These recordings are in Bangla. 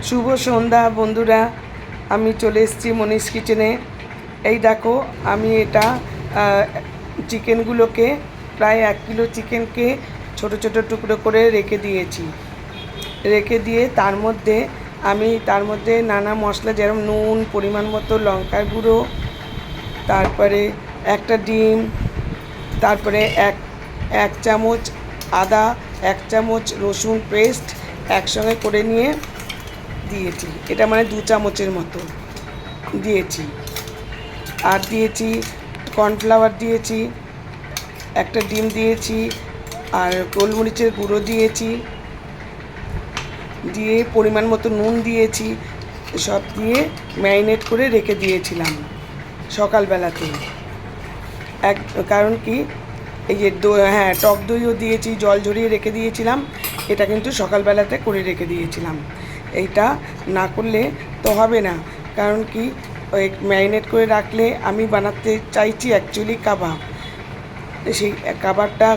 শুভ সন্ধ্যা বন্ধুরা, আমি চলে এসেছি মনীষ কিচেনে। এই দেখো, আমি এটা চিকেনগুলোকে প্রায় 1 কিলো চিকেনকে ছোট ছোট টুকরো করে রেখে দিয়ে তার মধ্যে নানা মশলা, যেরকম নুন, পরিমাণ মতো লঙ্কার গুঁড়ো, তারপরে একটা ডিম, তারপরে এক চামচ আদা, 1 চামচ রসুন পেস্ট একসঙ্গে করে নিয়ে দিয়েছি। এটা মানে 2 চামচের মতো দিয়েছি। আর দিয়েছি কর্নফ্লাওয়ার দিয়েছি, একটা ডিম দিয়েছি, আর গোলমরিচের গুঁড়ো দিয়েছি, দিয়ে পরিমাণ মতো নুন দিয়েছি। সব দিয়ে ম্যারিনেট করে রেখে দিয়েছিলাম সকালবেলাতে। কারণ কি, এই যে টক দইও দিয়েছি, জল ঝরিয়ে রেখে দিয়েছিলাম। এটা কিন্তু সকালবেলাতে করে রেখে দিয়েছিলাম। এইটা না করলে তো হবে না, কারণ কি, ওই ম্যারিনেট করে রাখলে আমি বানাতে চাইছি অ্যাকচুয়ালি কাবাব। সেই কাবাবটা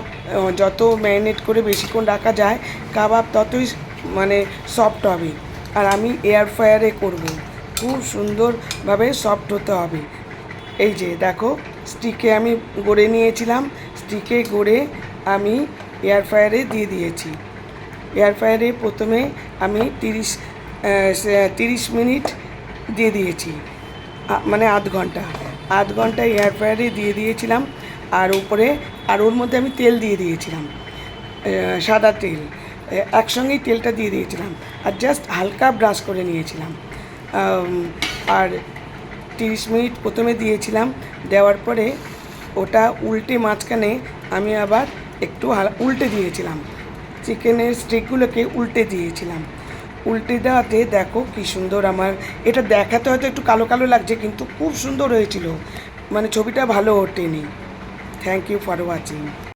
যত ম্যারিনেট করে বেশিক্ষণ রাখা যায়, কাবাব ততই মানে সফট হবে। আর আমি এয়ার ফ্রায়ারে করব, খুব সুন্দরভাবে সফট হতে হবে। এই যে দেখো, স্টিকে আমি গড়ে নিয়েছিলাম, স্টিকে গড়ে আমি এয়ার ফ্রায়ারে দিয়ে দিয়েছি। এয়ার ফ্রায়ারে প্রথমে আমি 30 মিনিট দিয়ে দিয়েছি, মানে আধ ঘন্টা এয়ার ফ্রায়ারে দিয়ে দিয়েছিলাম। আর ওর মধ্যে আমি তেল দিয়ে দিয়েছিলাম, সাদা তেল, একসঙ্গেই তেলটা দিয়ে দিয়েছিলাম। আর জাস্ট হালকা ব্রাশ করে নিয়েছিলাম। আর 30 মিনিট প্রথমে দিয়েছিলাম, দেওয়ার পরে ওটা উল্টে মাঝখানে আমি আবার একটু উল্টে দিয়েছিলাম, চিকেনের স্টিকগুলোকে উল্টে দিয়েছিলাম। উল্টে দেওয়াতে দেখো কি সুন্দর আমার এটা দেখাতে হয়তো একটু কালো কালো লাগছে, কিন্তু খুব সুন্দর হয়েছিল, মানে ছবিটা ভালো ওঠেনি। Thank you for watching.